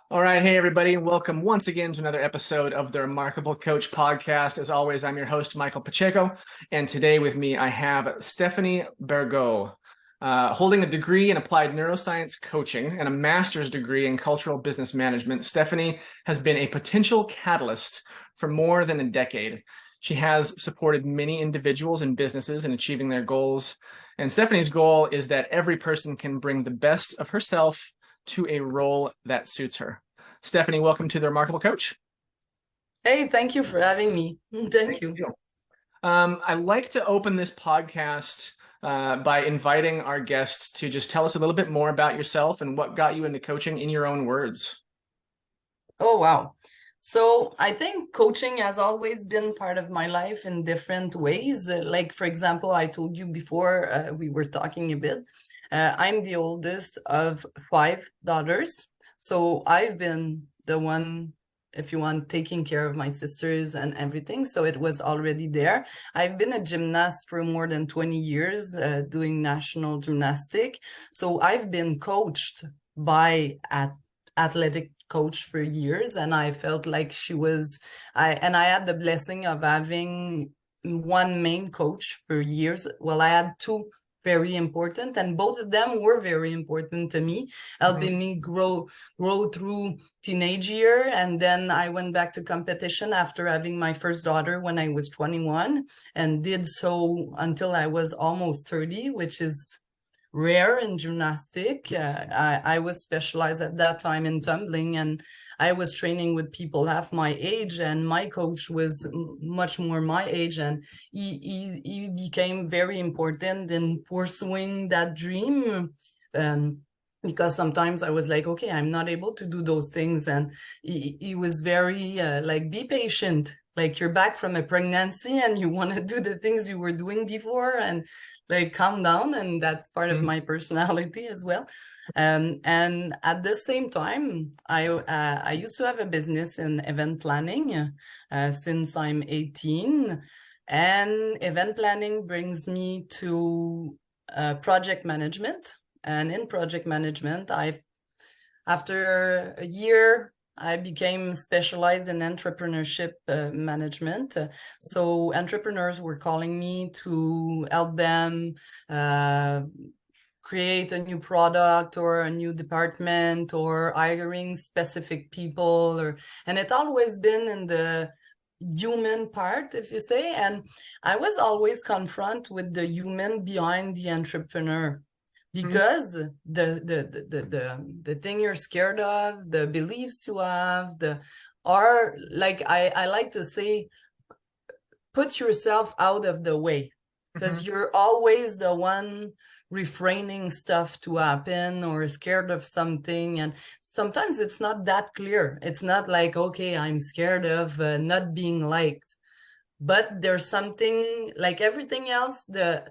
All right. Hey, everybody. Welcome once again to another episode of the Remarkable Coach podcast. As always, I'm your host, Michael Pacheco. And today with me, I have Stéphanie Bergot, holding a degree in applied neuroscience coaching and a master's degree in cultural business management. Stéphanie has been a potential catalyst for more than a decade. She has supported many individuals and businesses in achieving their goals. And Stéphanie's goal is that every person can bring the best of herself to a role that suits her. Stéphanie, welcome to the Remarkable Coach. Hey, thank you for having me. Thank you. I like to open this podcast by inviting our guests to just tell us a little bit more about yourself and what got you into coaching in your own words. Oh, wow. So I think coaching has always been part of my life in different ways. Like, for example, I told you before we were talking a bit. I'm the oldest of 5 daughters. So I've been the one, if you want, taking care of my sisters and everything. So it was already there. I've been a gymnast for more than 20 years, doing national gymnastic. So I've been coached by athletic coach for years, and I felt like I had the blessing of having one main coach for years. Well, I had two very important, and both of them were very important to me, helping me grow through teenage year. And then I went back to competition after having my first daughter when I was 21, and did so until I was almost 30, which is rare in gymnastic. I was specialized at that time in tumbling, and I was training with people half my age, and my coach was much more my age, and he became very important in pursuing that dream. Because sometimes I was like, okay, I'm not able to do those things. And he was very like, be patient. Like, you're back from a pregnancy and you want to do the things you were doing before, and like, calm down. And that's part of my personality as well. And at the same time, I used to have a business in event planning since I'm 18. And event planning brings me to project management. And in project management, after a year, I became specialized in entrepreneurship management. So entrepreneurs were calling me to help them create a new product or a new department, or hiring specific people, and it's always been in the human part, if you say. And I was always confronted with the human behind the entrepreneur, because the thing you're scared of, the beliefs you have, are like, I like to say, put yourself out of the way, because you're always the one refraining stuff to happen, or scared of something. And sometimes it's not that clear. It's not like, okay, I'm scared of not being liked, but there's something like everything else. The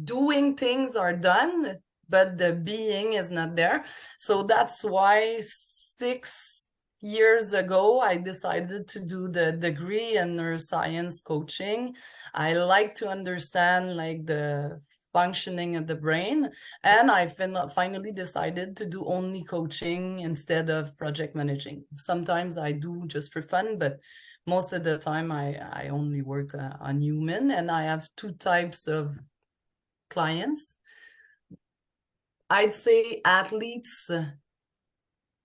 doing things are done, but the being is not there. So that's why 6 years ago I decided to do the degree in neuroscience coaching. I like to understand like the functioning of the brain, and I finally decided to do only coaching instead of project managing. Sometimes I do just for fun, but most of the time I only work on human. And I have two types of clients. I'd say athletes,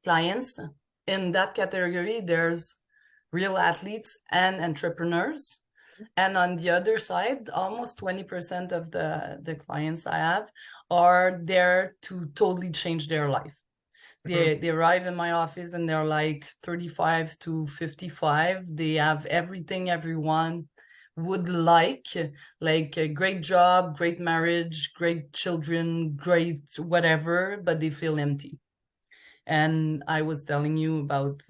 clients. In that category, there's real athletes and entrepreneurs. And on the other side, almost 20% of the clients I have are there to totally change their life. They arrive in my office and they're like 35 to 55. They have everything everyone would like a great job, great marriage, great children, great whatever, but they feel empty. And I was telling you about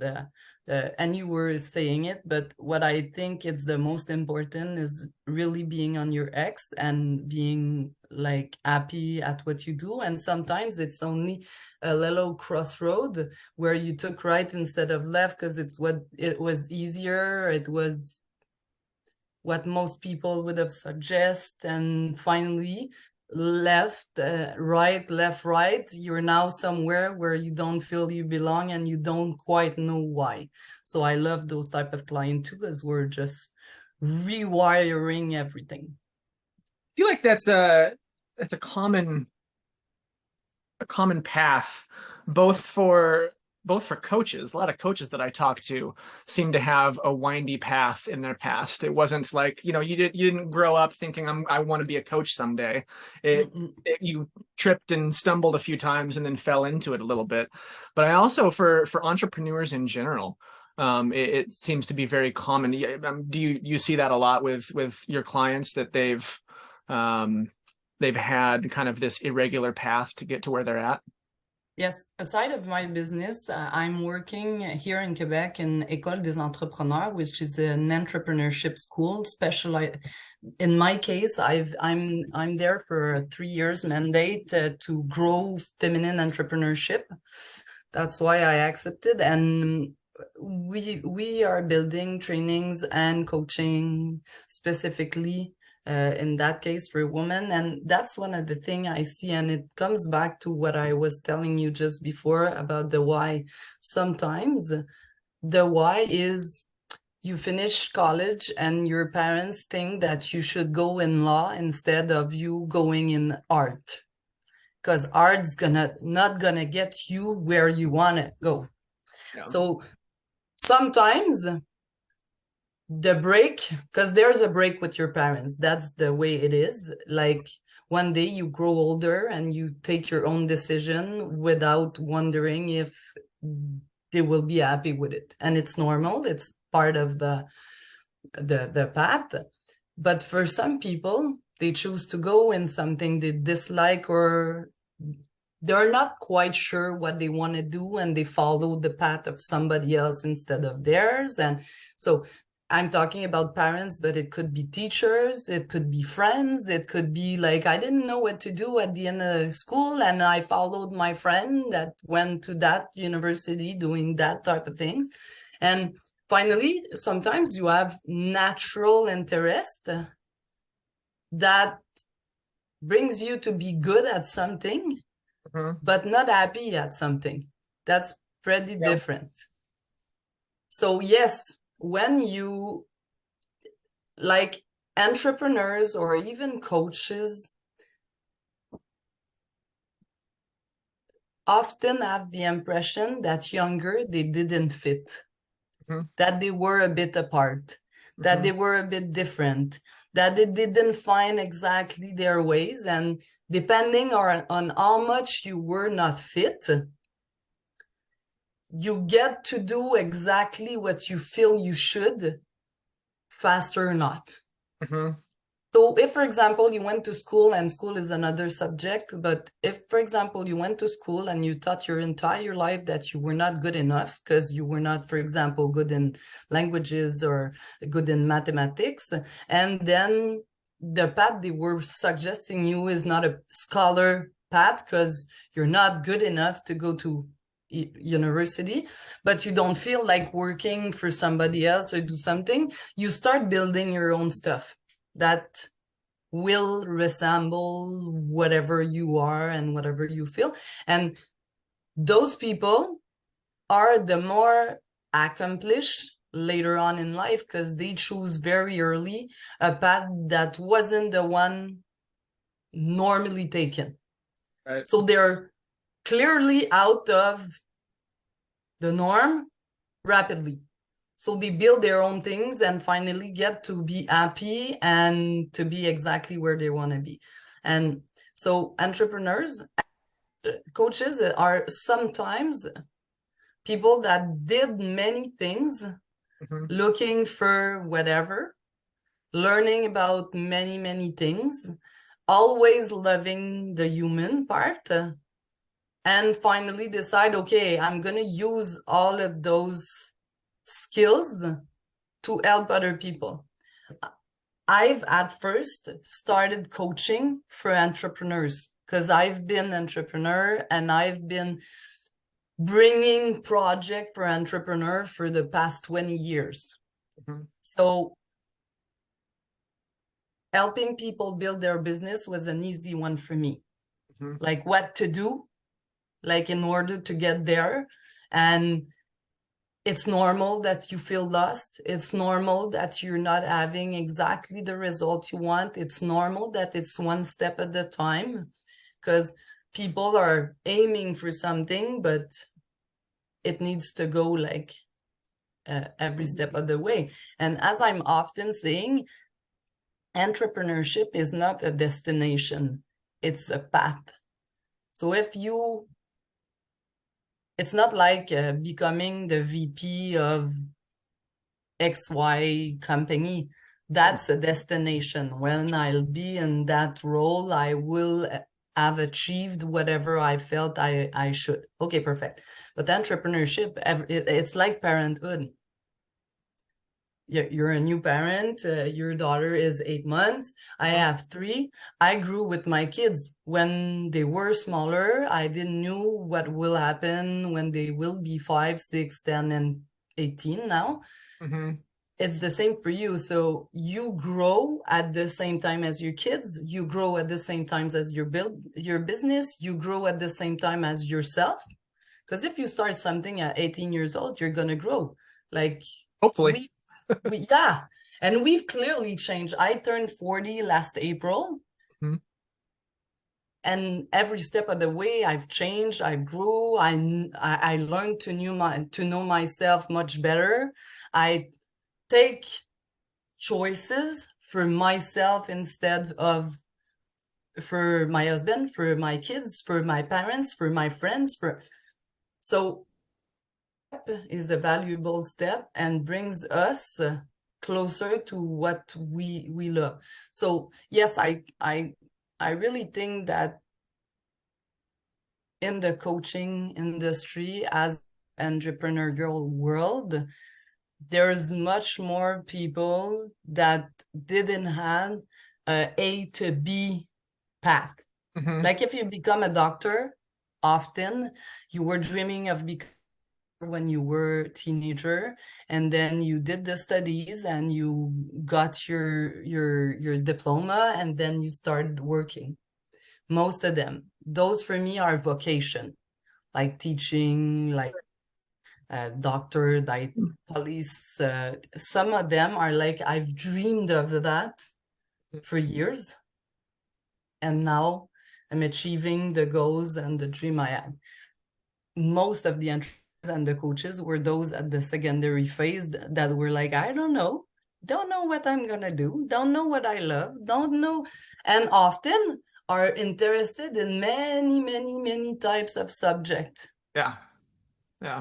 and you were saying it, but what I think is the most important is really being on your X and being like happy at what you do. And sometimes it's only a little crossroad where you took right instead of left, because it was easier. It was what most people would have suggested. And finally, left, right, left, right, you're now somewhere where you don't feel you belong and you don't quite know why. So I love those type of clients too, because we're just rewiring everything. I feel like that's a common path, both for coaches. A lot of coaches that I talk to seem to have a windy path in their past. It wasn't like, you didn't grow up thinking I want to be a coach someday. You tripped and stumbled a few times and then fell into it a little bit. But I also, for entrepreneurs in general, it seems to be very common. Do you see that a lot with your clients, that they've had kind of this irregular path to get to where they're at? Yes, aside of my business, I'm working here in Quebec in École des Entrepreneurs, which is an entrepreneurship school specialized. In my case, I'm there for a 3 years mandate to grow feminine entrepreneurship. That's why I accepted, and we are building trainings and coaching specifically in that case for women. And that's one of the things I see, and it comes back to what I was telling you just before about the why. Sometimes the why is you finish college and your parents think that you should go in law instead of you going in art, because art's not gonna get you where you want to go. Yeah. So sometimes the break, because there's a break with your parents, that's the way it is. Like one day you grow older and you take your own decision without wondering if they will be happy with it, and it's normal, it's part of the path. But for some people, they choose to go in something they dislike, or they're not quite sure what they want to do, and they follow the path of somebody else instead of theirs. And so I'm talking about parents, but it could be teachers, it could be friends, it could be like, I didn't know what to do at the end of school, and I followed my friend that went to that university doing that type of things. And finally, sometimes you have natural interest that brings you to be good at something, but not happy at something. That's pretty different. So yes, when you, like, entrepreneurs or even coaches often have the impression that younger, they didn't fit, that they were a bit apart, that they were a bit different, that they didn't find exactly their ways. And depending on how much you were not fit, you get to do exactly what you feel you should, faster or not. So if, for example, you went to school, and school is another subject, but if, for example, you went to school and you thought your entire life that you were not good enough because you were not, for example, good in languages or good in mathematics, and then the path they were suggesting you is not a scholar path because you're not good enough to go to university, but you don't feel like working for somebody else or do something, you start building your own stuff that will resemble whatever you are and whatever you feel. And those people are the more accomplished later on in life because they choose very early a path that wasn't the one normally taken. Right. So they're clearly out of the norm rapidly. So they build their own things and finally get to be happy and to be exactly where they want to be. And so entrepreneurs, coaches are sometimes people that did many things, looking for whatever, learning about many, many things, always loving the human part, and finally decide, okay, I'm going to use all of those skills to help other people. I've at first started coaching for entrepreneurs because I've been entrepreneur and I've been bringing project for entrepreneur for the past 20 years. So helping people build their business was an easy one for me. Mhm. Like what to do, like in order to get there. And it's normal that you feel lost. It's normal that you're not having exactly the result you want. It's normal that it's one step at a time, because people are aiming for something, but it needs to go like every step of the way. And as I'm often saying, entrepreneurship is not a destination, it's a path. So if you, it's not like becoming the VP of XY company. That's a destination. When I'll be in that role, I will have achieved whatever I felt I should. Okay, perfect. But entrepreneurship, it's like parenthood. You're a new parent, your daughter is 8 months, I have 3. I grew with my kids. When they were smaller, I didn't know what will happen when they will be 5, 6, 10, and 18 now. Mm-hmm. It's the same for you. So you grow at the same time as your kids, you grow at the same time as your business, you grow at the same time as yourself. Because if you start something at 18 years old, you're gonna grow. Like Hopefully. yeah, and we've clearly changed. I turned 40 last April. Mm-hmm. And every step of the way I've changed, I grew, I learned to know myself much better. I take choices for myself instead of for my husband, for my kids, for my parents, for my friends, so is a valuable step and brings us closer to what we love. So yes, I really think that in the coaching industry, as entrepreneurial world, there's much more people that didn't have A to B path. Mm-hmm. Like if you become a doctor, often you were dreaming of becoming when you were a teenager, and then you did the studies and you got your diploma, and then you started working. Most of them, those for me are vocation, like teaching, like doctor, like police. Some of them are like, I've dreamed of that for years, and now I'm achieving the goals and the dream I had. Most of the entrepreneurs and the coaches were those at the secondary phase that were like, I don't know what I'm gonna do, don't know what I love, don't know, and often are interested in many types of subject. Yeah.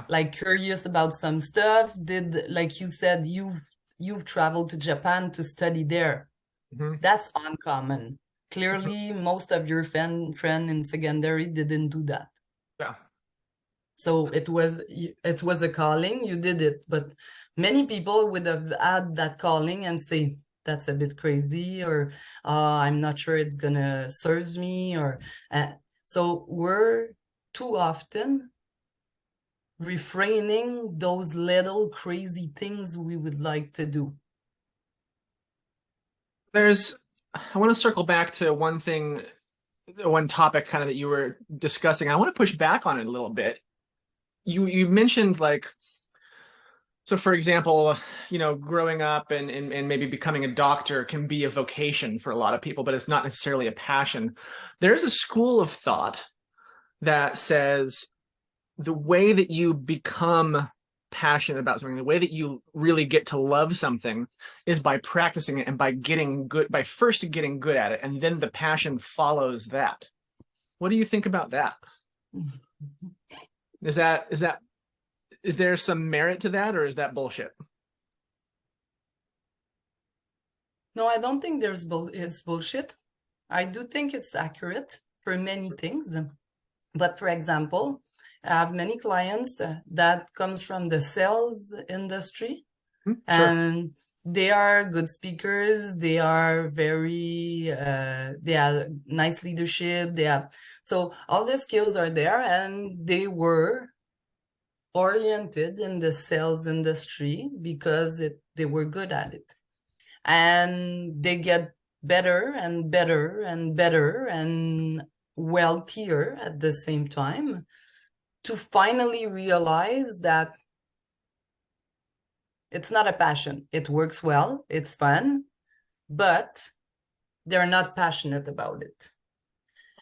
Like curious about some stuff. Did, like you said, you've traveled to Japan to study there. Mm-hmm. That's uncommon. Clearly, most of your friend in secondary didn't do that. Yeah. So it was a calling, you did it. But many people would have had that calling and say, that's a bit crazy, or I'm not sure it's gonna serve me, or so we're too often refraining those little crazy things we would like to do. I want to circle back to one thing, one topic kind of that you were discussing. I want to push back on it a little bit. You mentioned like, so for example, growing up and maybe becoming a doctor can be a vocation for a lot of people, but it's not necessarily a passion. There's a school of thought that says the way that you become passionate about something, the way that you really get to love something is by practicing it and by first getting good at it, and then the passion follows that. What do you think about that? Is there some merit to that, or is that bullshit? No, I don't think it's bullshit. I do think it's accurate for many things. But for example, I have many clients that comes from the sales industry, Sure. and they are good speakers. They are very, they have nice leadership. So all the skills are there, and they were oriented in the sales industry because they were good at it. And they get better and better and better and wealthier at the same time, to finally realize that it's not a passion. It works well, it's fun, but they're not passionate about it.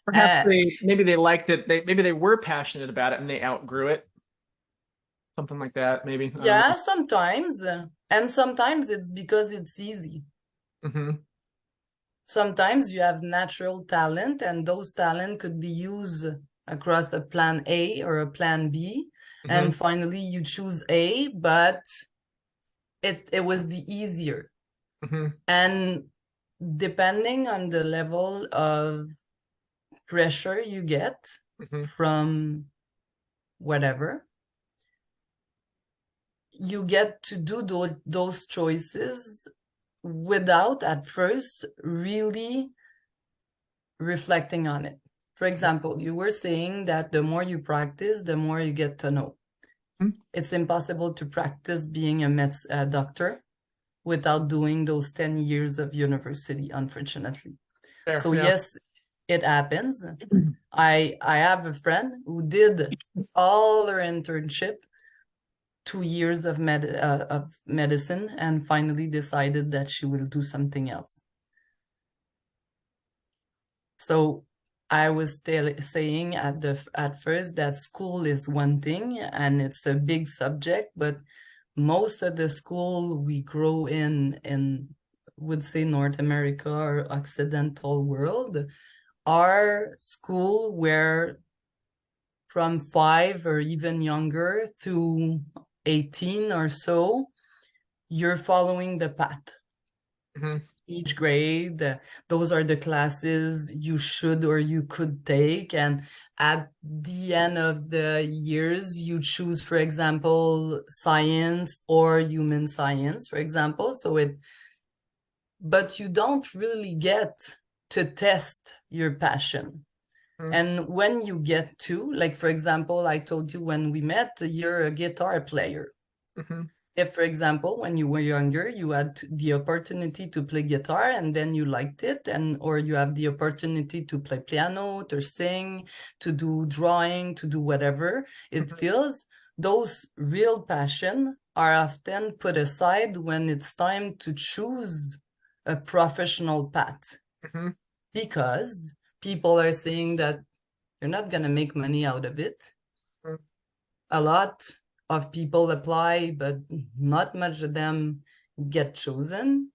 Perhaps maybe they liked it. Maybe they were passionate about it and they outgrew it. Something like that, maybe. I don't Yeah, know. sometimes. And sometimes it's because it's easy. Mm-hmm. Sometimes you have natural talent, and those talent could be used across a plan A or a plan B. Mm-hmm. And finally you choose A, but it was the easier. Mm-hmm. And depending on the level of pressure you get Mm-hmm. from whatever, you get to do those choices without at first really reflecting on it. For example, you were saying that the more you practice, the more you get to know. Mm-hmm. It's impossible to practice being a doctor without doing those 10 years of university, unfortunately. Fair, So yeah. yes, it happens. I have a friend who did all her internship, 2 years of medicine, and finally decided that she will do something else. So I was saying at first that school is one thing and it's a big subject, but most of the school we grow in would say North America or Occidental world are school where from 5 or even younger to 18 or so, you're following the path. Mm-hmm. Each grade, those are the classes you should or you could take. And at the end of the years, you choose, for example, science or human science, for example. But you don't really get to test your passion. Mm-hmm. And when you get to, like, for example, I told you when we met, you're a guitar player. Mm-hmm. If, for example, when you were younger, you had the opportunity to play guitar and then you liked it, or you have the opportunity to play piano, to sing, to do drawing, to do whatever it Mm-hmm. feels, those real passion are often put aside when it's time to choose a professional path, Mm-hmm. because people are saying that you're not going to make money out of it. A lot of people apply, but not much of them get chosen.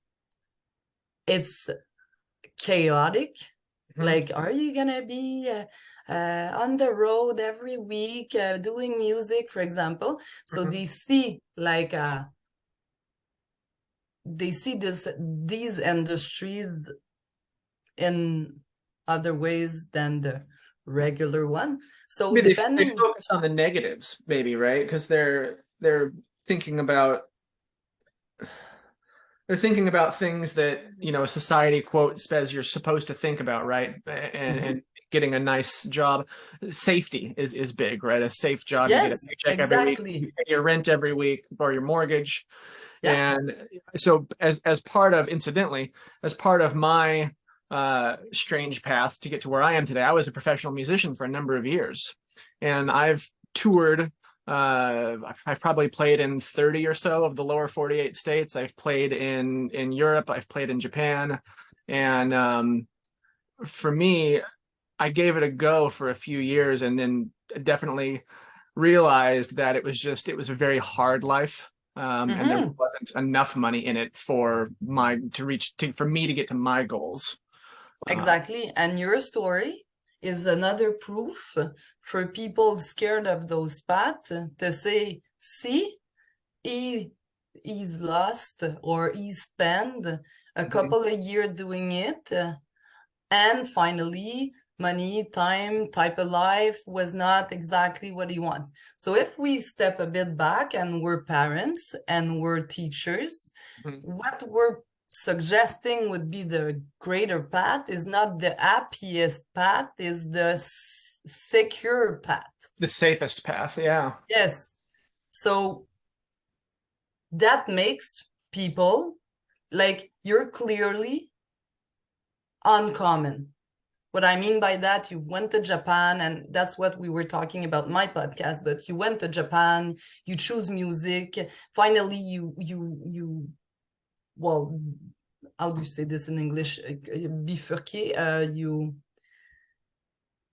It's chaotic. Mm-hmm. Like, are you gonna be on the road every week doing music, for example? So Mm-hmm. they see these industries in other ways than the regular one. So Maybe they depending, focus on the negatives, maybe, right? Because they're thinking about they're thinking about things that, society quote says you're supposed to think about, right? And getting a nice job. Safety is big, right? A safe job, you get a yes, paycheck every week, you exactly. pay your rent every week or your mortgage. Yeah. And so as part of, incidentally, as part of my strange path to get to where I am today, I was a professional musician for a number of years. And I've toured. I've probably played in 30 or so of the lower 48 states. I've played in Europe. I've played in Japan. And for me, I gave it a go for a few years and then definitely realized that it was a very hard life. And there Mm-hmm. wasn't enough money in it for for me to get to my goals. Uh, Exactly. And your story is another proof for people scared of those paths to say, see, he he's lost or he spent a mhm, couple of years doing it, and finally money, time, type of life was not exactly what he wants. So if we step a bit back and we're parents and we're teachers, mhm. what we're suggesting would be the greater path is not the happiest path, is the secure path. The safest path, yeah. Yes. So that makes people, like, you're clearly uncommon. What I mean by that, you went to Japan, and that's what we were talking about my podcast, but you went to Japan, you choose music, finally you well, how do you say this in English? Bifurqué, you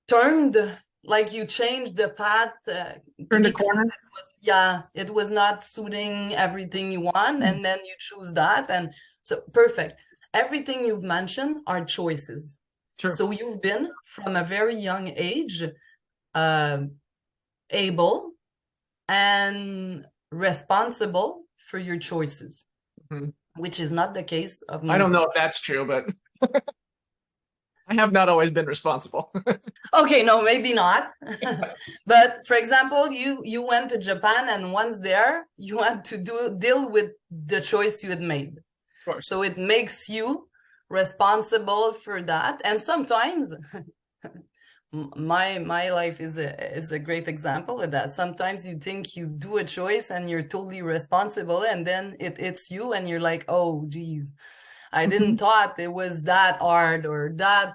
turned, like you changed the path Turned a because corner. it was not suiting everything you want, and then you choose that, and so perfect. Everything you've mentioned are choices. Sure. So you've been from a very young age able and responsible for your choices, which is not the case of most. I don't know if that's true, but I have not always been responsible. Okay, no, maybe not. But for example, you went to Japan, and once there, you had to deal with the choice you had made. Of course. So it makes you responsible for that. And sometimes my life is a great example of that. Sometimes you think you do a choice and you're totally responsible, and then it's you, and you're like, oh geez, I didn't thought it was that hard, or that.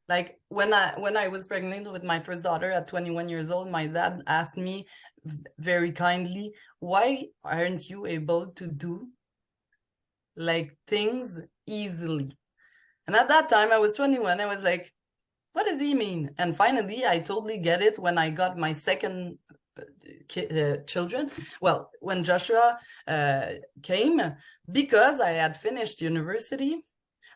Like when I was pregnant with my first daughter at 21 years old, my dad asked me very kindly, why aren't you able to do like things easily? And at that time I was 21. I was like, what does he mean? And finally I totally get it when I got my second children. Well, when Joshua came, because I had finished university,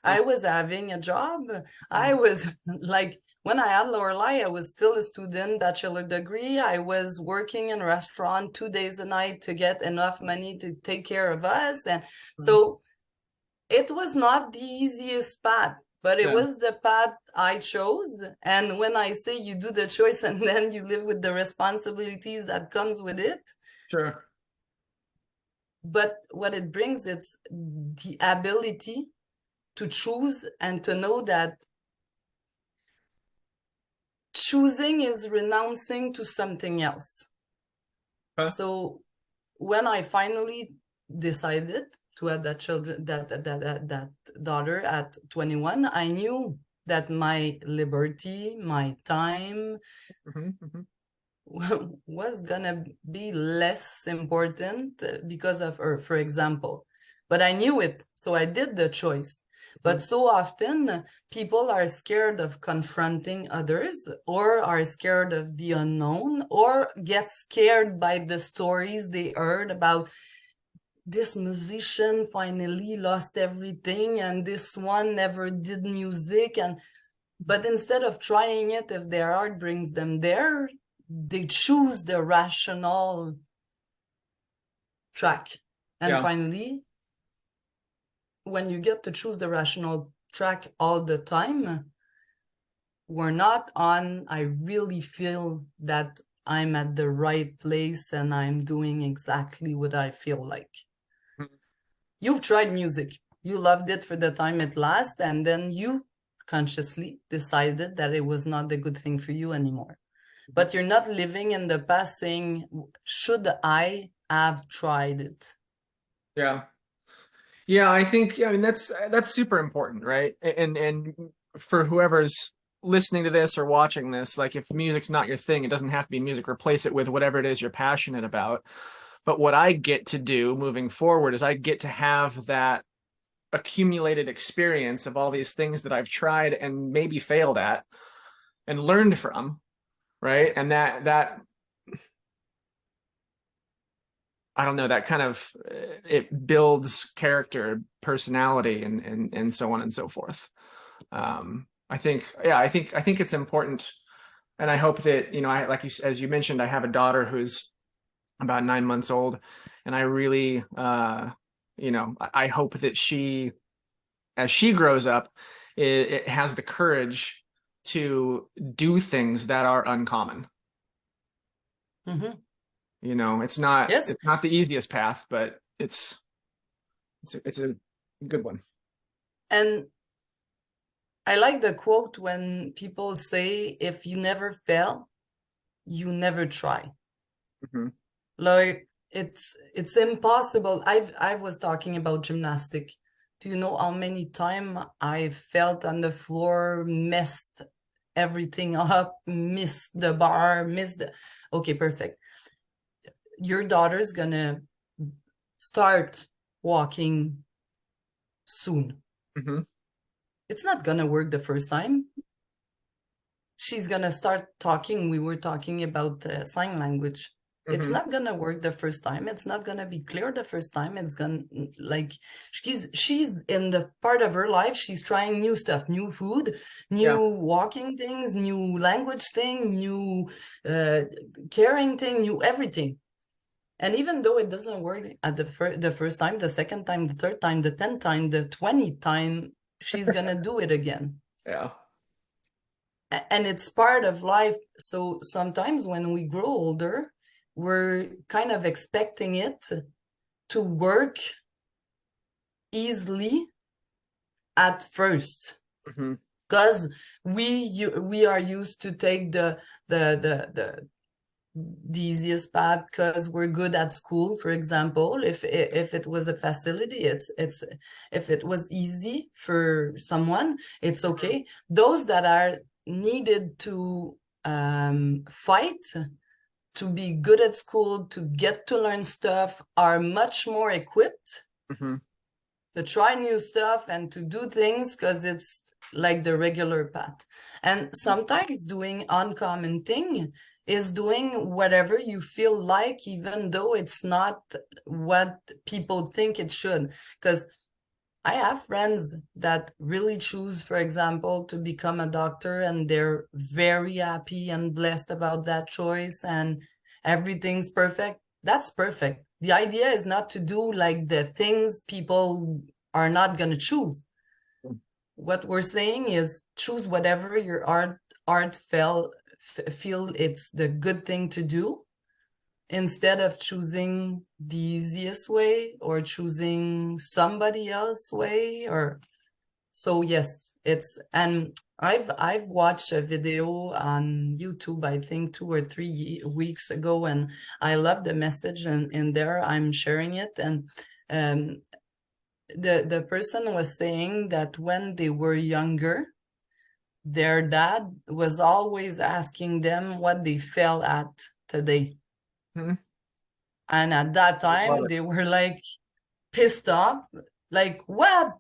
I was having a job. I was like, when I had Lorelai, I was still a student, bachelor degree. I was working in a restaurant 2 days a night to get enough money to take care of us. And so it was not the easiest path, but it was the path I chose. And when I say you do the choice and then you live with the responsibilities that comes with it. Sure. But what it brings, it's the ability to choose and to know that choosing is renouncing to something else. So when I finally decided to have that daughter at 21, I knew that my liberty, my time was gonna be less important because of her, for example. But I knew it, so I did the choice. But so often people are scared of confronting others, or are scared of the unknown, or get scared by the stories they heard about this musician finally lost everything, and this one never did music. But instead of trying it, if their art brings them there, they choose the rational track. And finally, when you get to choose the rational track all the time, we're not on, I really feel that I'm at the right place and I'm doing exactly what I feel like. You've tried music. You loved it for the time it lasts, and then you consciously decided that it was not the good thing for you anymore. But you're not living in the past saying, should I have tried it? Yeah. I think, I mean, that's super important, right? And for whoever's listening to this or watching this, like, if music's not your thing, it doesn't have to be music. Replace it with whatever it is you're passionate about. But what I get to do moving forward is I get to have that accumulated experience of all these things that I've tried and maybe failed at and learned from, right? And that I don't know, that kind of, it builds character, personality, and so on and so forth. I think it's important, and I hope that, you know, I, like you, as you mentioned, I have a daughter who's about 9 months old, and I really, you know, I hope that she, as she grows up, it has the courage to do things that are uncommon. You know, it's not the easiest path, but it's a good one. And I like the quote when people say, if you never fail, you never try. Like, it's impossible. I was talking about gymnastics Do you know how many times I felt on the floor, messed everything up, missed the bar, missed the... Okay, perfect. Your daughter's gonna start walking soon. Mm-hmm. It's not gonna work the first time. She's gonna start talking. We were talking about sign language. It's Mm-hmm. not gonna work the first time. It's not gonna be clear the first time. It's gonna, like, she's in the part of her life, she's trying new stuff, new food, new Yeah. walking things, new language thing, new caring thing, new everything. And even though it doesn't work at the first time, the second time, the third time, the 10th time, the 20th time, she's gonna do it again. Yeah. And it's part of life. So sometimes when we grow older, we're kind of expecting it to work easily at first, Mm-hmm. because we are used to take the easiest path because we're good at school. For example, if it was a facility, it's if it was easy for someone, it's okay. Those that are needed to fight to be good at school, to get to learn stuff, are much more equipped Mm-hmm. to try new stuff and to do things because it's like the regular path. And sometimes doing uncommon thing is doing whatever you feel like, even though it's not what people think it should. Because I have friends that really choose, for example, to become a doctor, and they're very happy and blessed about that choice, and everything's perfect. That's perfect. The idea is not to do like the things people are not going to choose. What we're saying is choose whatever your art feel it's the good thing to do, instead of choosing the easiest way or choosing somebody else's way. Or so yes, it's... And I've watched a video on YouTube, I think 2 or 3 weeks ago, and I love the message, and in there I'm sharing it. And um the person was saying that when they were younger, their dad was always asking them what they fell at today. Mm-hmm. And at that Love time, it. they were like pissed off, like, what?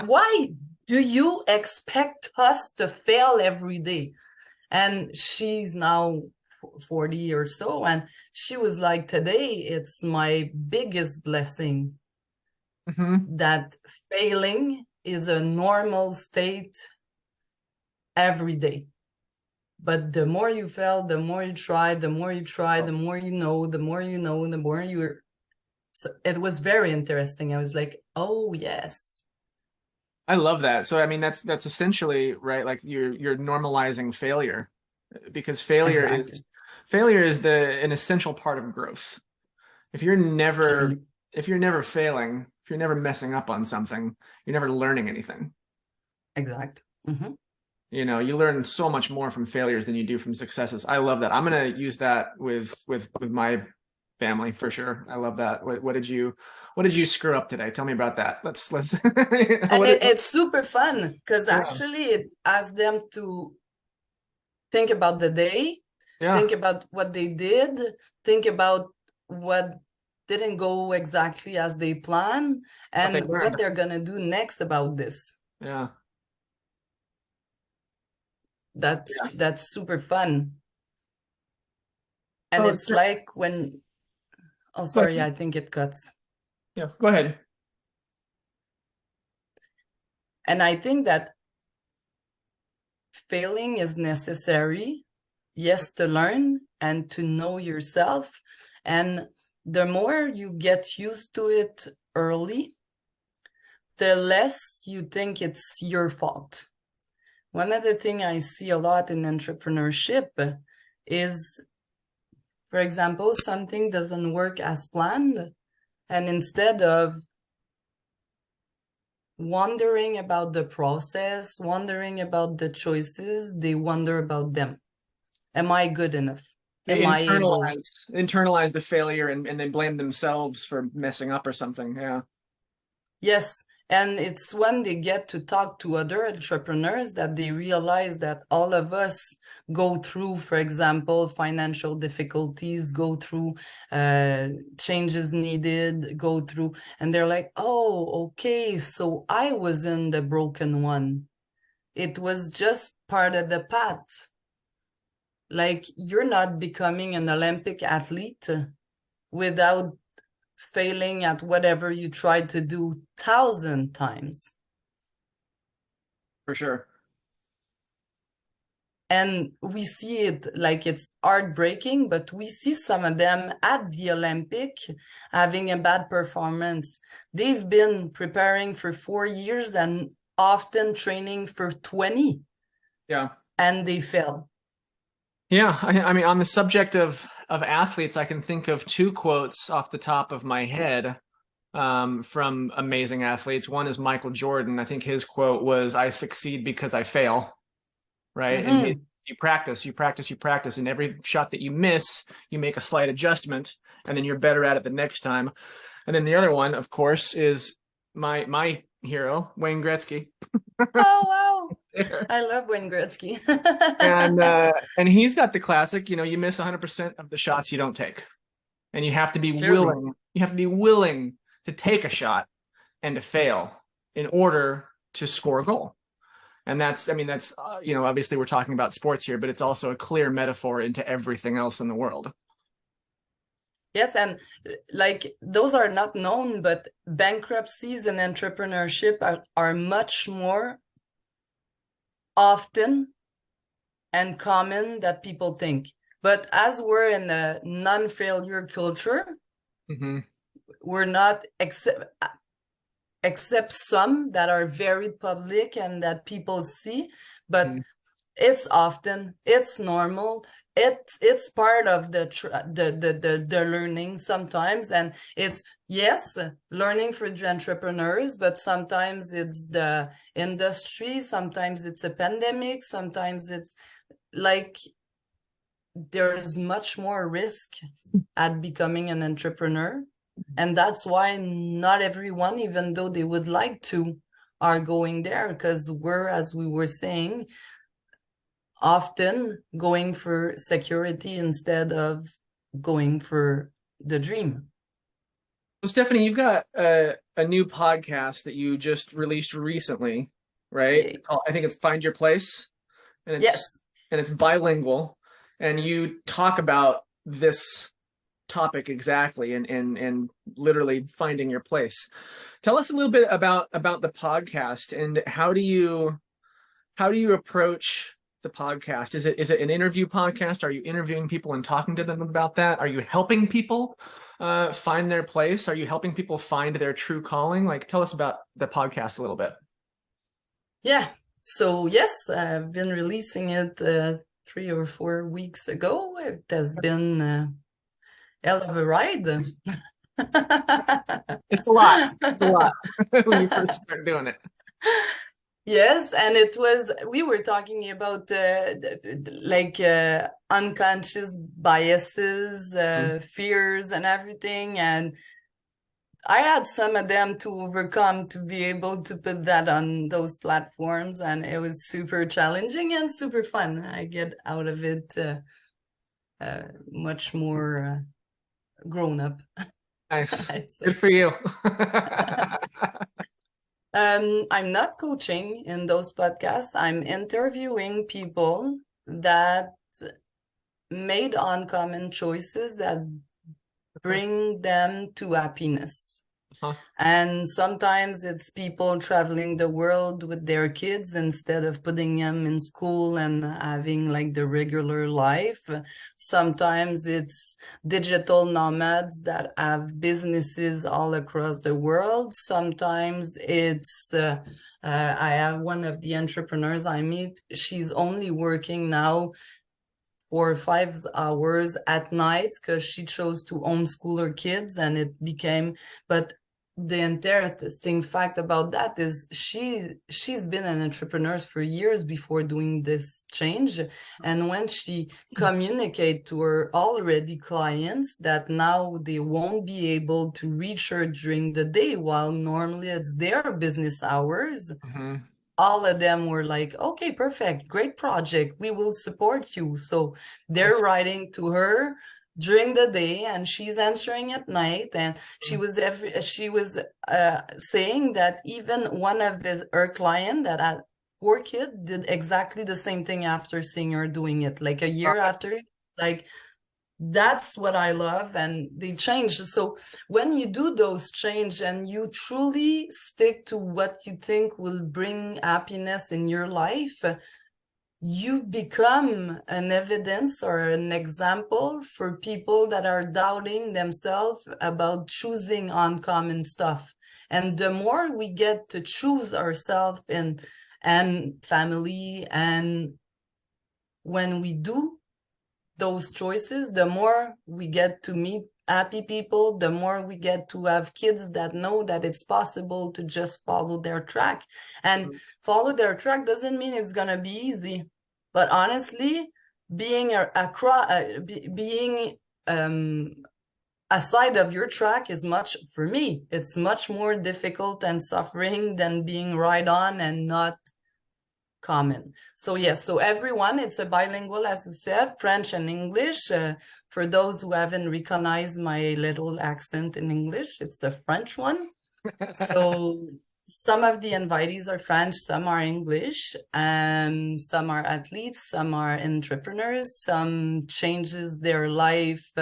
Why do you expect us to fail every day? And she's now 40 or so, and she was like, today it's my biggest blessing Mm-hmm. that failing is a normal state every day. But the more you fail, the more you try, the more you try, the more you know, the more you know, the more you're... So it was very interesting. I was like, oh yes. I love that. So I mean that's essentially right, like you're normalizing failure, because Exactly. failure is the an essential part of growth. If you're never Clearly. if you're never failing, if you're never messing up on something, you're never learning anything. Exact. Mm-hmm. You know, you learn so much more from failures than you do from successes. I love that. I'm gonna use that with my family for sure. I love that. What did you screw up today? Tell me about that. Let's And what, it's super fun because yeah. actually it asks them to think about the day, Yeah. think about what they did, think about what didn't go exactly as they planned, What they and what learned. they're gonna do next about this. Yeah. That's Yeah. that's super fun. And Oh, it's like when... Oh, go sorry, ahead. I think it cuts. Yeah, go ahead. And I think that failing is necessary, yes, to learn and to know yourself. And the more you get used to it early, the less you think it's your fault. One of the things I see a lot in entrepreneurship is, for example, something doesn't work as planned, and instead of wondering about the process, wondering about the choices, they wonder about them. Am I good enough? They Am I able? internalize the failure and they blame themselves for messing up or something. Yeah. Yes. And it's when they get to talk to other entrepreneurs that they realize that all of us go through, for example, financial difficulties, go through changes needed, go through, and they're like, oh, okay, so I wasn't the broken one. It was just part of the path. Like, you're not becoming an Olympic athlete without failing at whatever you tried to do 1,000 times. For sure. And we see it like it's heartbreaking, but we see some of them at the Olympic having a bad performance. They've been preparing for 4 years and often training for 20. Yeah. And they fail. Yeah. I mean, on the subject of athletes, I can think of two quotes off the top of my head from amazing athletes. One is Michael Jordan. I think his quote was, "I succeed because I fail." Right. And you practice, you practice, you practice. And every shot that you miss, you make a slight adjustment, and then you're better at it the next time. And then the other one, of course, is my hero, Wayne Gretzky. Oh, wow. I love Wayne Gretzky. And he's got the classic, you miss 100% of the shots you don't take. And you have to be Clearly. willing. You have to be willing to take a shot and to fail in order to score a goal. And that's obviously we're talking about sports here, but it's also a clear metaphor into everything else in the world. Yes, and like those are not known, but bankruptcies and entrepreneurship are much more often and common that people think. But as we're in a non-failure culture, we're not, except some that are very public and that people see, but it's often, it's normal. It's part of the learning sometimes, and it's, yes, learning for the entrepreneurs, but sometimes it's the industry, sometimes it's a pandemic, sometimes it's like there's much more risk at becoming an entrepreneur. And that's why not everyone, even though they would like to, are going there, because we're, as we were saying, often going for security instead of going for the dream. Well, Stephanie, you've got a new podcast that you just released recently, right? I think it's Find Your Place. And it's bilingual. And you talk about this topic exactly and literally finding your place. Tell us a little bit about the podcast, and how do you approach the podcast? Is it an interview podcast? Are you interviewing people and talking to them about that? Are you helping people find their place? Are you helping people find their true calling? Like, tell us about the podcast a little bit. Yeah. So yes, I've been releasing it 3 or 4 weeks ago. It has been hell of a ride. It's a lot. It's a lot when you first start doing it. Yes, and we were talking about unconscious biases, fears and everything. And I had some of them to overcome to be able to put that on those platforms. And it was super challenging and super fun. I get out of it much more grown up. Nice. Good for you. I'm not coaching in those podcasts. I'm interviewing people that made uncommon choices that bring them to happiness. And sometimes it's people traveling the world with their kids instead of putting them in school and having like the regular life. Sometimes it's digital nomads that have businesses all across the world. Sometimes it's I have one of the entrepreneurs I meet, she's only working now 4 or 5 hours at night because she chose to homeschool her kids, and it became, but the interesting fact about that is she's been an entrepreneur for years before doing this change, and when she communicate to her already clients that now they won't be able to reach her during the day while normally it's their business hours, all of them were like, okay, perfect, great project, we will support you. So they're writing to her during the day and she's answering at night, and she was saying that even one of her client that had 4 kids did exactly the same thing after seeing her doing it, like a year after. Like, that's what I love, and they change. So when you do those change and you truly stick to what you think will bring happiness in your life, you become an evidence or an example for people that are doubting themselves about choosing uncommon stuff. And the more we get to choose ourselves and family, and when we do those choices, the more we get to meet happy people, the more we get to have kids that know that it's possible to just follow their track. And follow their track doesn't mean it's gonna be easy, but honestly, being aside of your track is much, for me, it's much more difficult and suffering than being right on and not common. So yes, so everyone, it's a bilingual, as you said, French and English. For those who haven't recognized my little accent in English, it's a French one. So some of the invitees are French, some are English, some are athletes, some are entrepreneurs, some changes their life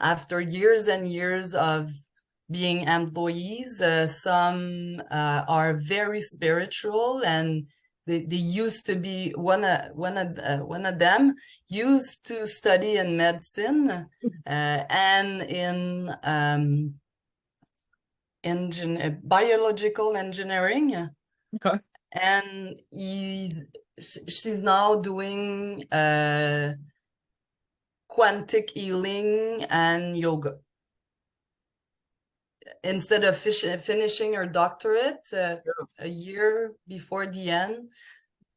after years and years of being employees. Some are very spiritual, and they used to be one of them used to study in medicine and in biological engineering. Okay. And she's now doing quantic healing and yoga. Instead of finishing her doctorate a year before the end,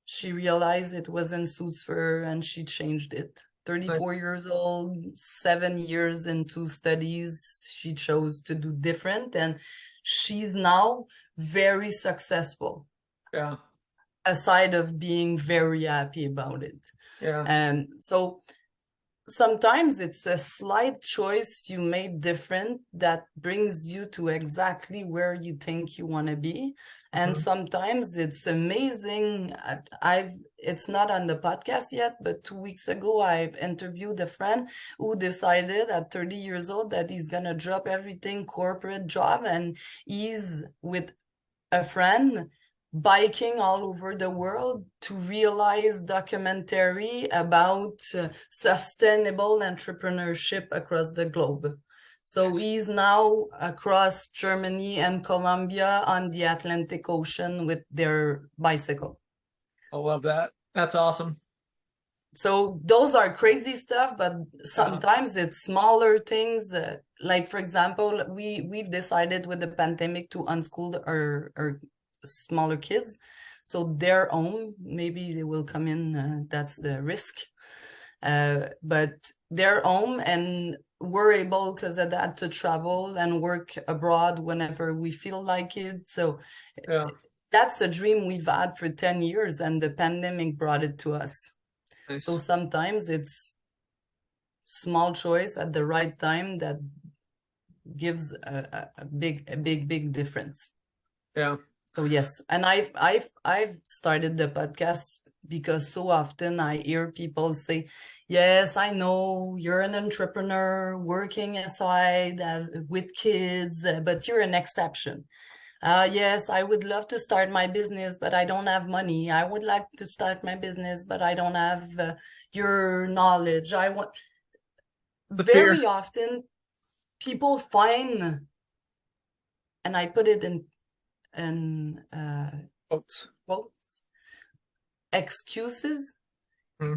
she realized it wasn't suits for her and she changed it. 34 years old, 7 years into studies, she chose to do different, and she's now very successful. Yeah. Aside of being very happy about it. Yeah. So sometimes it's a slight choice you made different that brings you to exactly where you think you want to be. And sometimes it's amazing. It's not on the podcast yet, but 2 weeks ago, I interviewed a friend who decided at 30 years old that he's going to drop everything, corporate job, and he's with a friend biking all over the world to realize documentary about sustainable entrepreneurship across the globe. So he's now across Germany and Colombia on the Atlantic Ocean with their bicycle. I love that. That's awesome. So those are crazy stuff, but sometimes it's smaller things. Like, for example, we've decided with the pandemic to unschool our smaller kids, so their own, maybe they will come in, that's the risk, but they're home, and we're able because of that to travel and work abroad whenever we feel like it. So that's a dream we've had for 10 years, and the pandemic brought it to us. Nice. So sometimes it's small choice at the right time that gives a big difference. Yeah. So yes, and I've started the podcast because so often I hear people say, yes, I know you're an entrepreneur working aside with kids, but you're an exception. Yes, I would love to start my business, but I don't have money. I would like to start my business, but I don't have your knowledge. Very often people find, and I put it in quotes, excuses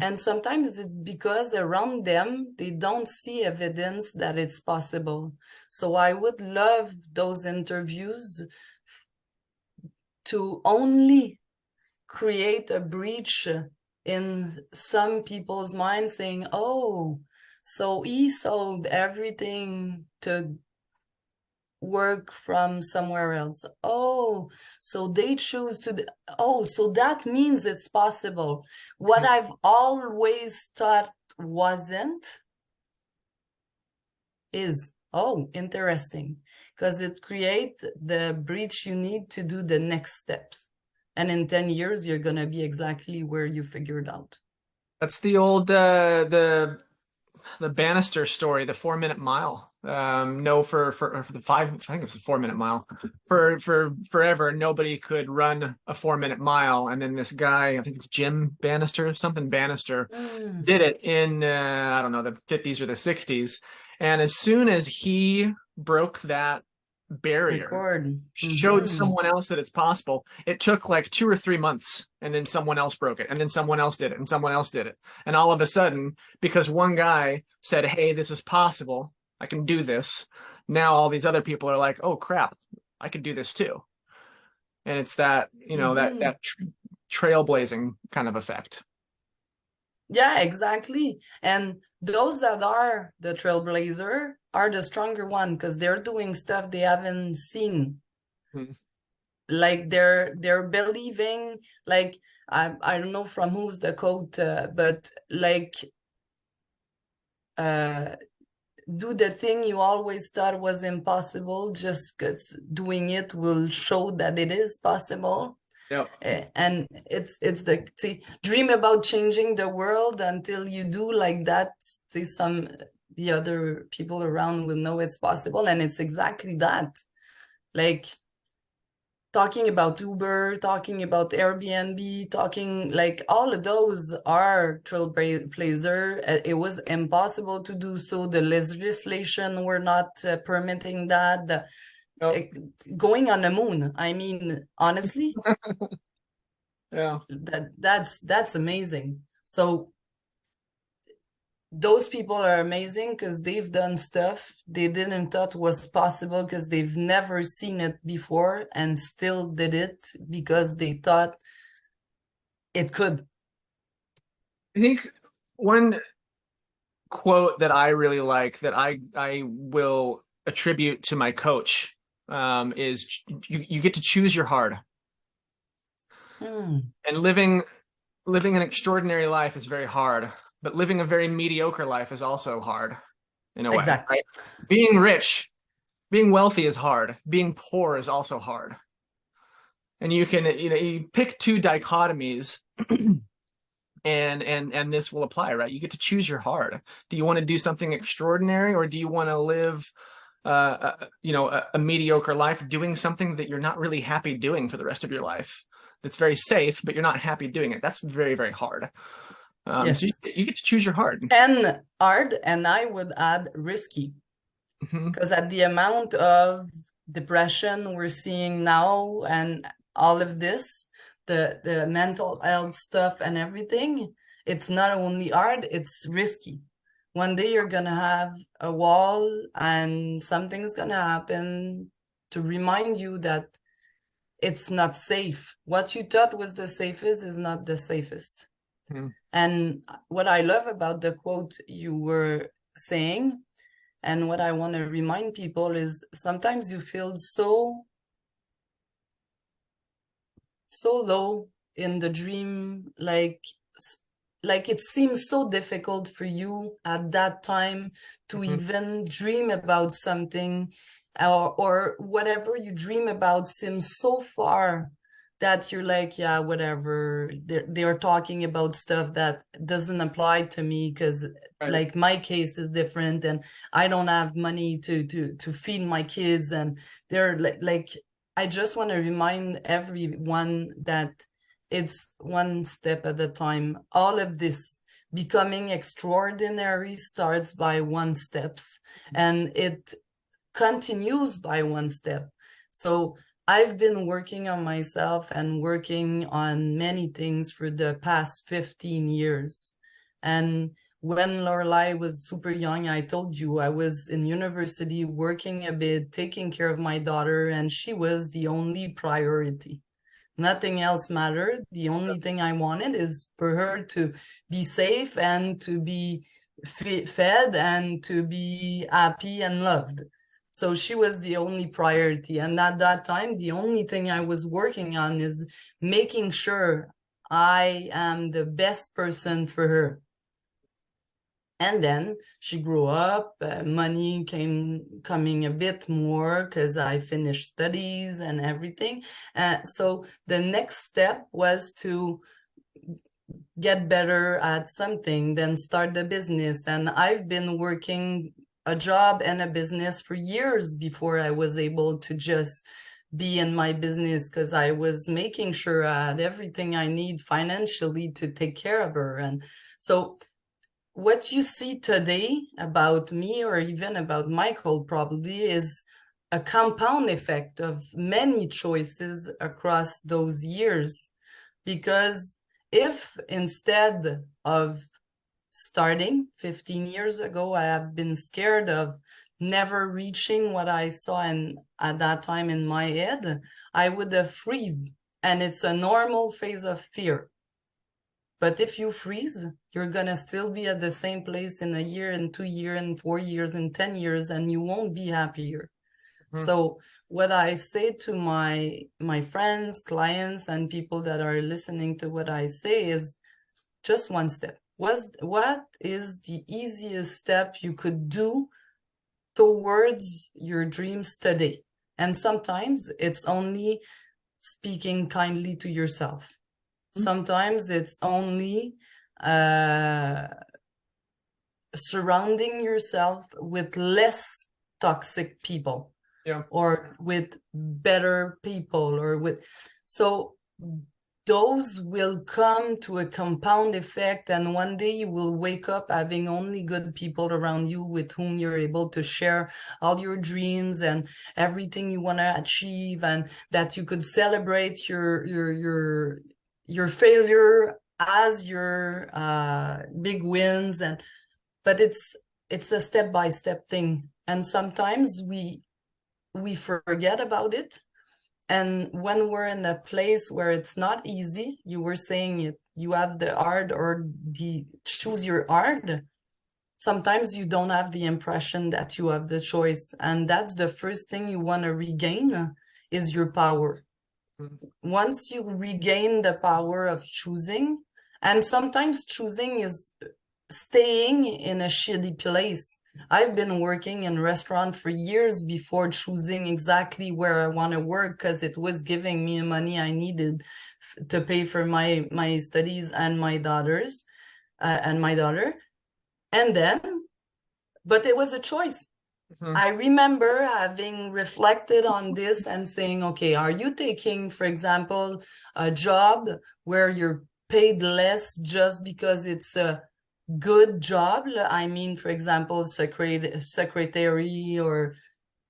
And sometimes it's because around them, they don't see evidence that it's possible. So I would love those interviews to only create a breach in some people's minds saying, oh, so he sold everything to work from somewhere else. Oh, so they choose to, oh, so that means it's possible. What I've always thought wasn't is, oh, interesting, because it creates the breach you need to do the next steps. And in 10 years, you're going to be exactly where you figured out. That's the old the Bannister story, the 4 minute mile. No, for the five, I think it's the 4 minute mile. For forever, nobody could run a 4 minute mile, and then this guy, I think it's Jim Bannister, something Bannister, did it in I don't know, the 50s or the 60s. And as soon as he broke that barrier, showed someone else that it's possible, it took like 2 or 3 months, and then someone else broke it, and then someone else did it, and someone else did it. And all of a sudden, because one guy said, hey, this is possible, I can do this, now all these other people are like, oh crap, I can do this too. And it's that, you know, that trailblazing kind of effect. Yeah, exactly. And those that are the trailblazer are the stronger one, because they're doing stuff they haven't seen. Like they're believing, like I don't know from who's the quote, but like do the thing you always thought was impossible, just because doing it will show that it is possible. Yep. And it's the, see, dream about changing the world until you do like that. See, the other people around will know it's possible, and it's exactly that. Like talking about Uber, talking about Airbnb, talking like all of those are trailblazer. It was impossible to do so. The legislation were not permitting that. Going on the moon, I mean, honestly, yeah, that's amazing. So those people are amazing because they've done stuff they didn't thought was possible, because they've never seen it before, and still did it because they thought it could. I think one quote that I really like, that I will attribute to my coach, is you get to choose your hard. And living an extraordinary life is very hard, but living a very mediocre life is also hard in a way. Exactly. Right? Being rich, being wealthy is hard. Being poor is also hard. And you can, you pick two dichotomies and this will apply, right? You get to choose your hard. Do you want to do something extraordinary, or do you want to live a mediocre life doing something that you're not really happy doing for the rest of your life? That's very safe, but you're not happy doing it. That's very, very hard. Yes. So you get to choose your hard. And hard, and I would add risky. Because at the amount of depression we're seeing now and all of this, the mental health stuff and everything, it's not only hard, it's risky. One day you're gonna have a wall and something's gonna happen to remind you that it's not safe. What you thought was the safest is not the safest. And what I love about the quote you were saying, and what I want to remind people, is sometimes you feel so low in the dream, like it seems so difficult for you at that time to even dream about something, or whatever you dream about seems so far that you're like, yeah, whatever, they're talking about stuff that doesn't apply to me, because like my case is different, and I don't have money to feed my kids, and they're like I just want to remind everyone that it's one step at a time. All of this becoming extraordinary starts by one steps, and it continues by one step. So I've been working on myself and working on many things for the past 15 years. And when Lorelai was super young, I told you I was in university working a bit, taking care of my daughter, and she was the only priority. Nothing else mattered. The only thing I wanted is for her to be safe and to be fed and to be happy and loved. So she was the only priority. And at that time, the only thing I was working on is making sure I am the best person for her. And then she grew up, money coming a bit more because I finished studies and everything. So the next step was to get better at something, then start the business. And I've been working a job and a business for years before I was able to just be in my business, because I was making sure I had everything I need financially to take care of her. And so what you see today about me, or even about Micheal probably, is a compound effect of many choices across those years. Because if instead of starting 15 years ago, I have been scared of never reaching what I saw at that time in my head, I would have freeze. And it's a normal phase of fear. But if you freeze, you're going to still be at the same place in a year, in 2 years, in 4 years, in 10 years, and you won't be happier. So what I say to my friends, clients, and people that are listening to what I say is just one step. What is the easiest step you could do towards your dreams today? And sometimes it's only speaking kindly to yourself. Sometimes it's only surrounding yourself with less toxic people, or with better people, or with, so those will come to a compound effect, and one day you will wake up having only good people around you with whom you're able to share all your dreams and everything you want to achieve, and that you could celebrate your failure as your big wins. But it's a step-by-step thing, and sometimes we forget about it. And when we're in a place where it's not easy, you were saying it, you have the hard, or the choose your hard, sometimes you don't have the impression that you have the choice. And that's the first thing you want to regain, is your power. Once you regain the power of choosing, and sometimes choosing is staying in a shitty place. I've been working in restaurant for years before choosing exactly where I want to work, because it was giving me money I needed to pay for my studies and my daughters and my daughter. And then, but it was a choice. I remember having reflected on this and saying, okay, are you taking, for example, a job where you're paid less just because it's a good job? I mean, for example, secretary, or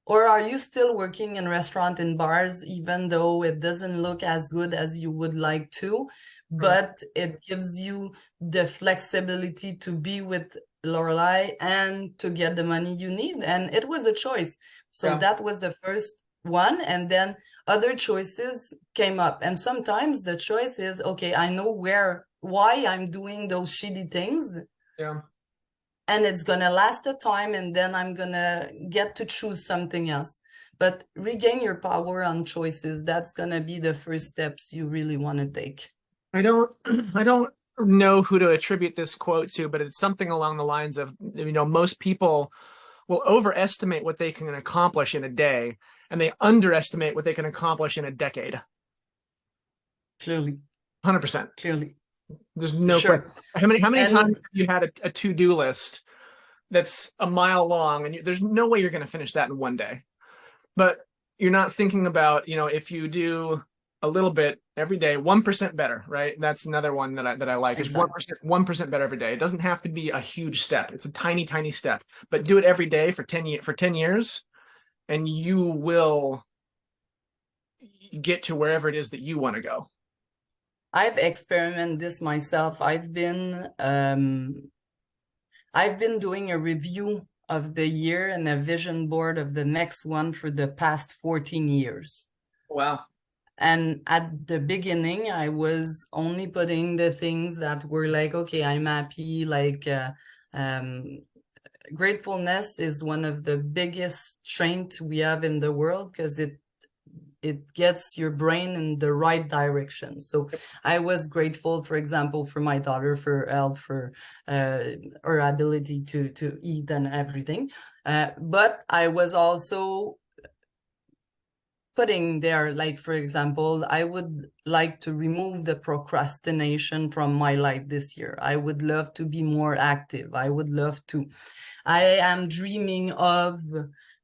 are you still working in restaurant and bars, even though it doesn't look as good as you would like to, but it gives you the flexibility to be with Lorelai and to get the money you need? And it was a choice. So that was the first one. And then other choices came up. And sometimes the choice is, okay, I know why I'm doing those shitty things. And it's gonna last a time, and then I'm gonna get to choose something else. But regain your power on choices. That's gonna be the first steps you really want to take. I don't know who to attribute this quote to, but it's something along the lines of, most people will overestimate what they can accomplish in a day, and they underestimate what they can accomplish in a decade. Clearly. 100%. Clearly. There's no question. How many times have you had a to-do list that's a mile long, and there's no way you're going to finish that in one day? But you're not thinking about, if you do a little bit every day, 1% better, right? That's another one that I like. Exactly. Is 1% better every day. It doesn't have to be a huge step. It's a tiny, tiny step, but do it every day for 10 years, and get to wherever it is that you want to go? I've experimented this myself. I've been doing a review of the year and a vision board of the next one for the past 14 years. Wow. And at the beginning, I was only putting the things that were like, okay, I'm happy. Like gratefulness is one of the biggest strengths we have in the world, because it gets your brain in the right direction. So I was grateful, for example, for my daughter, for health, for her ability to eat and everything. But I was also putting there, like, for example, I would like to remove the procrastination from my life this year. I would love to be more active. I am dreaming of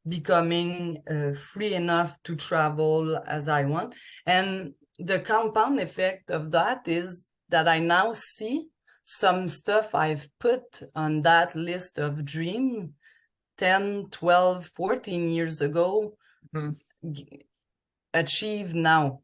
becoming free enough to travel as I want. And the compound effect of that is that I now see some stuff I've put on that list of dream 10, 12, 14 years ago, achieved now,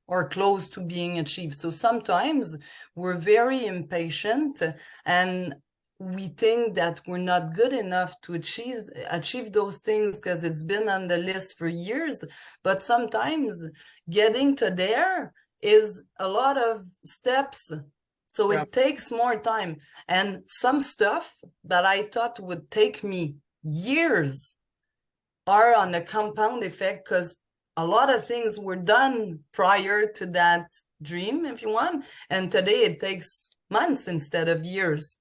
or close to being achieved. So sometimes we're very impatient and we think that we're not good enough to achieve those things because it's been on the list for years. But sometimes getting to there is a lot of steps. So it takes more time. And some stuff that I thought would take me years are on a compound effect, because a lot of things were done prior to that dream, if you want. And today it takes months instead of years.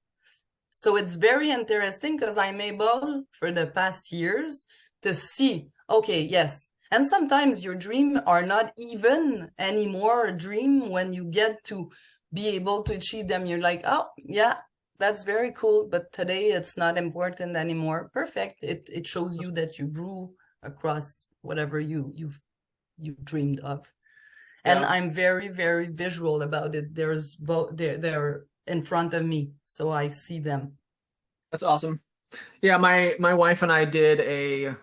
So it's very interesting, because I'm able for the past years to see, okay, yes. And sometimes your dreams are not even anymore a dream when you get to be able to achieve them. You're like, oh, yeah, that's very cool. But today it's not important anymore. Perfect. It shows you that you grew across whatever you dreamed of. And I'm very, very visual about it. There's both, they're in front of me, so I see them. That's awesome. Yeah, my wife and I did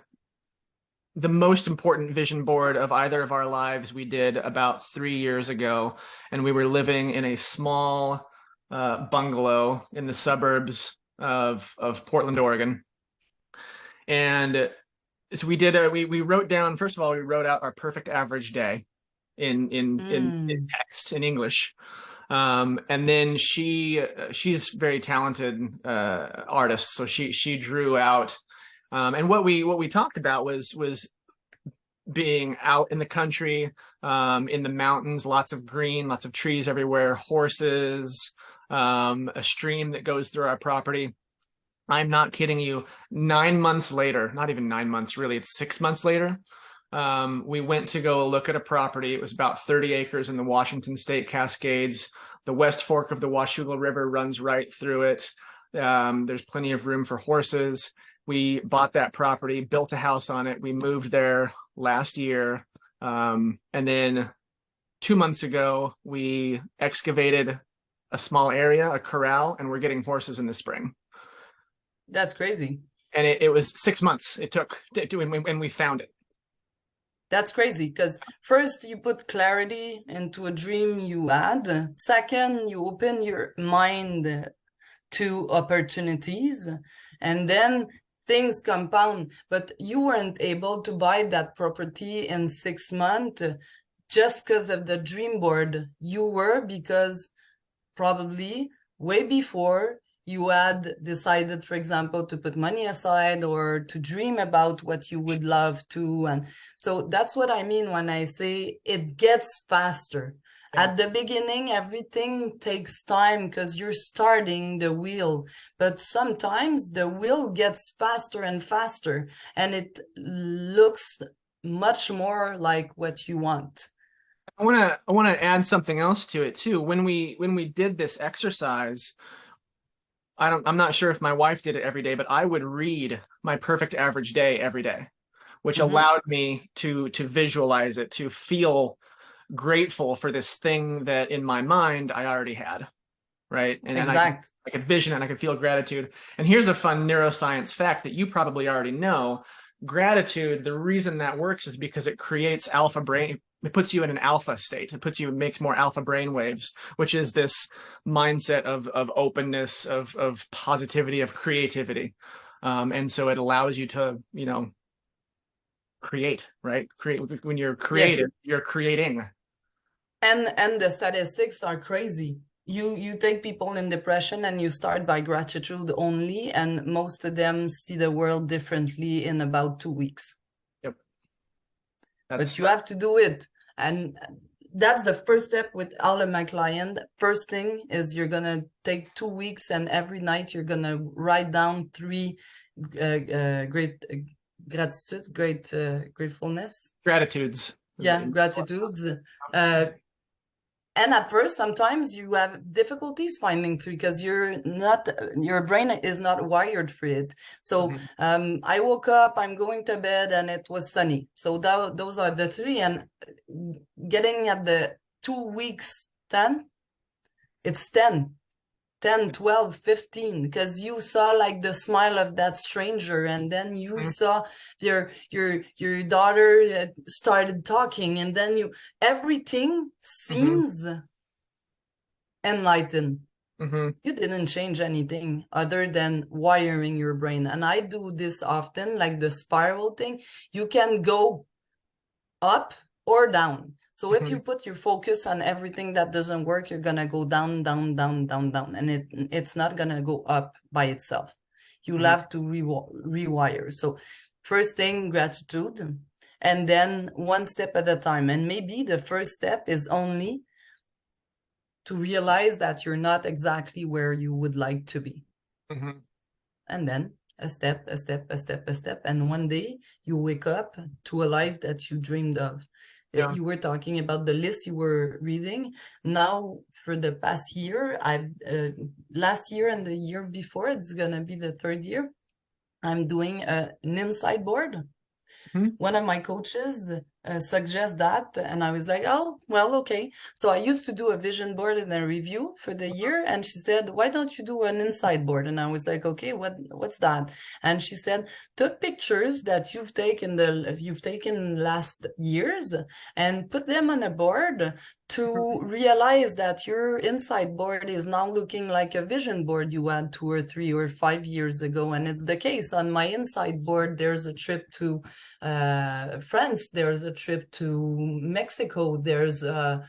the most important vision board of either of our lives we did about 3 years ago, and we were living in a small bungalow in the suburbs of Portland, Oregon. And so we wrote down, first of all, we wrote out our perfect average day in text, in English. And then she's very talented artist, so she drew out. And what we talked about was being out in the country, in the mountains, lots of green, lots of trees everywhere, horses, a stream that goes through our property. I'm not kidding you. 9 months later, not even 9 months, really, it's 6 months later, we went to go look at a property. It was about 30 acres in the Washington State Cascades. The West Fork of the Washougal River runs right through it. There's plenty of room for horses. We bought that property, built a house on it. We moved there last year. And then 2 months ago, we excavated a small area, a corral, and we're getting horses in the spring. That's crazy. And it was 6 months it took when we found it. That's crazy, because first you put clarity into a dream you had. Second, you open your mind to opportunities, and then things compound. But you weren't able to buy that property in 6 months just because of the dream board. You were, because probably way before you had decided, for example, to put money aside or to dream about what you would love to. And so that's what I mean when I say it gets faster. Yeah. At the beginning, everything takes time because you're starting the wheel, but sometimes the wheel gets faster and faster, and it looks much more like what you want. I want to add something else to it too. When we did this exercise, I'm not sure if my wife did it every day, but I would read my perfect average day every day, which allowed me to visualize it, to feel grateful for this thing that in my mind I already had, right? And I could vision it and I could feel gratitude. And here's a fun neuroscience fact that you probably already know. gratitude, the reason that works is because it creates alpha brain. It puts you in an alpha state. It makes more alpha brain waves, which is this mindset of openness, of positivity, of creativity. And so it allows you to, create, right? Create when you're Yes. creative, you're creating. And the statistics are crazy. You take people in depression and you start by gratitude only, and most of them see the world differently in about 2 weeks. Yep. But you have to do it. And that's the first step with all of my clients. First thing is you're going to take 2 weeks, and every night you're going to write down 3 great gratitude, gratefulness. Gratitudes. Yeah, gratitudes. And at first, sometimes you have difficulties finding 3 because your brain is not wired for it. So I woke up, I'm going to bed, and it was sunny. So those are the 3. And getting at the 2 weeks 10, it's 10, 12, 15, because you saw like the smile of that stranger, and then you saw your daughter started talking, and then everything seems enlightened. You didn't change anything other than wiring your brain. And I do this often, like the spiral thing. You can go up or down. So if you put your focus on everything that doesn't work, you're gonna go down, down, down, down, down, and it's not gonna go up by itself. You'll have to rewire. So first thing, gratitude, and then one step at a time. And maybe the first step is only to realize that you're not exactly where you would like to be. And then a step, a step, a step, a step. And one day you wake up to a life that you dreamed of. Yeah. You were talking about the list you were reading. Now, for the past year, last year and the year before, it's going to be the 3rd year, I'm doing an inside board. One of my coaches suggests that, and I was like, oh, well, okay. So I used to do a vision board and a review for the year, and she said, why don't you do an inside board? And I was like, okay, what's that? And she said, took pictures that you've taken last years and put them on a board to realize that your inside board is now looking like a vision board you had 2 or 3 or 5 years ago. And it's the case. On my inside board, there's a trip to France, there's a trip to Mexico, there's a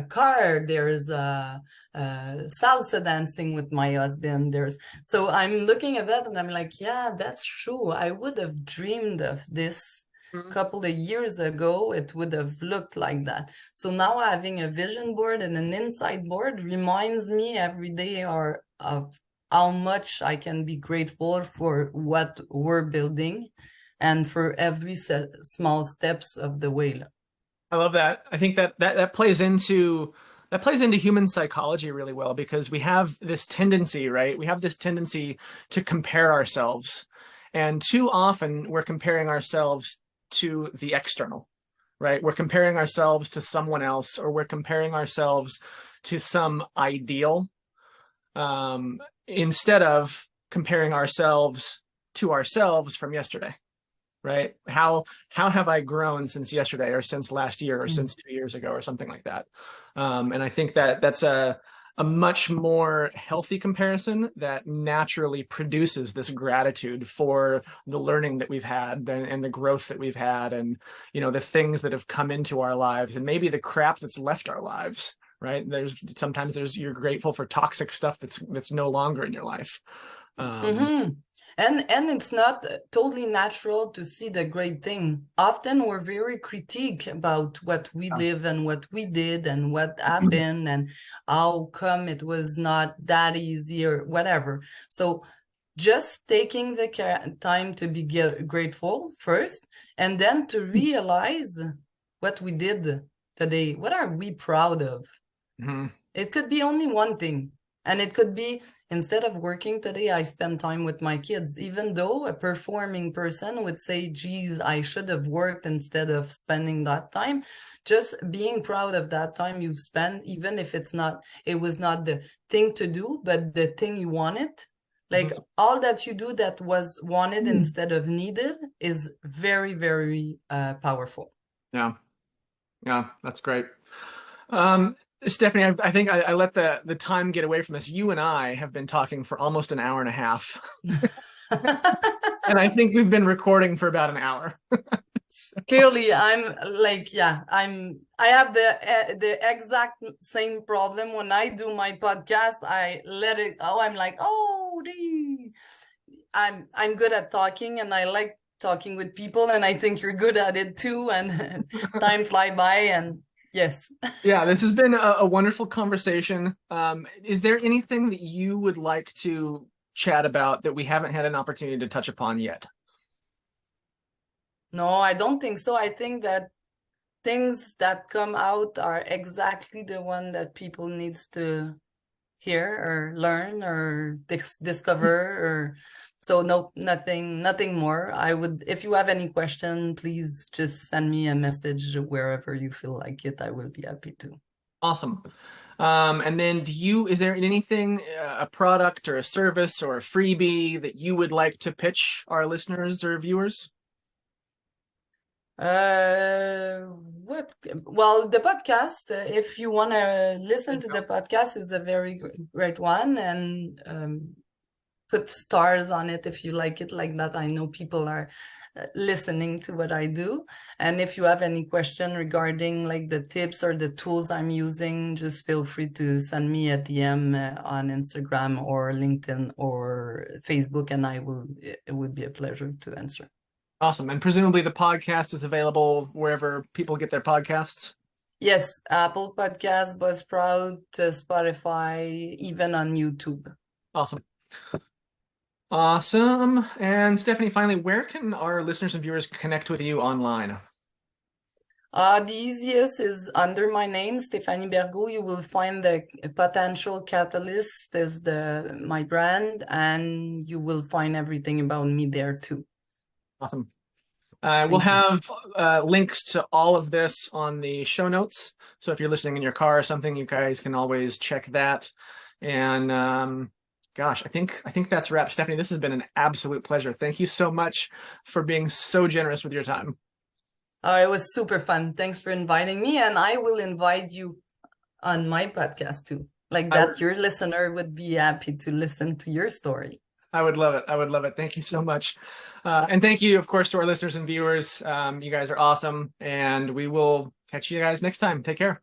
car, there's salsa dancing with my husband, so I'm looking at that and I'm like, yeah, that's true. I would have dreamed of this a couple of years ago. It would have looked like that. So now having a vision board and an inside board reminds me every day of how much I can be grateful for what we're building and for every small steps of the way. I love that. I think that plays into human psychology really well, because we have this tendency, right? We have this tendency to compare ourselves. And too often we're comparing ourselves to the external, right? We're comparing ourselves to someone else, or we're comparing ourselves to some ideal, instead of comparing ourselves to ourselves from yesterday, right? How have I grown since yesterday, or since last year, or since 2 years ago, or something like that? And I think that's a much more healthy comparison that naturally produces this gratitude for the learning that we've had and the growth that we've had, and the things that have come into our lives, and maybe the crap that's left our lives, right? Sometimes you're grateful for toxic stuff that's no longer in your life. And it's not totally natural to see the great thing. Often we're very critique about what we live and what we did and what happened and how come it was not that easy or whatever. So just taking the time to be grateful first, and then to realize what we did today. What are we proud of? It could be only one thing. And it could be, instead of working today, I spend time with my kids. Even though a performing person would say, geez, I should have worked instead of spending that time. Just being proud of that time you've spent, even if it was not the thing to do, but the thing you wanted. Like all that you do that was wanted instead of needed is very, very powerful. Yeah. Yeah, that's great. Stephanie, I think I let the time get away from us. You and I have been talking for almost an hour and a half. And I think we've been recording for about an hour. Clearly, I'm like, yeah, I have the exact same problem when I do my podcast. I let it go. I'm like, oh, I'm good at talking, and I like talking with people, and I think you're good at it too. And time fly by, and yes. Yeah, this has been a wonderful conversation. Is there anything that you would like to chat about that we haven't had an opportunity to touch upon yet? No, I don't think so. I think that things that come out are exactly the one that people needs to hear or learn or discover or so. No, nothing more. I would, if you have any question, please just send me a message wherever you feel like it. I will be happy to. Awesome. And then is there anything, a product or a service or a freebie that you would like to pitch our listeners or viewers? Well, the podcast, if you want to listen to the podcast, is a very great one, and put stars on it if you like it like that. I know people are listening to what I do, and if you have any question regarding like the tips or the tools I'm using, just feel free to send me a DM on Instagram or LinkedIn or Facebook, and it would be a pleasure to answer. Awesome. And presumably the podcast is available wherever people get their podcasts? Yes, Apple Podcasts, Buzzsprout, Spotify, even on YouTube. Awesome. Awesome. And Stephanie, finally, where can our listeners and viewers connect with you online? The easiest is under my name, Stéphanie Bergot. You will find the Potential Catalyst is my brand, and you will find everything about me there too. Awesome. We'll have links to all of this on the show notes. So if you're listening in your car or something, you guys can always check that. And gosh, I think that's a wrap. Stephanie, this has been an absolute pleasure. Thank you so much for being so generous with your time. Oh, it was super fun. Thanks for inviting me, and I will invite you on my podcast too. Like that, your listener would be happy to listen to your story. I would love it. I would love it. Thank you so much. And thank you, of course, to our listeners and viewers. You guys are awesome. And we will catch you guys next time. Take care.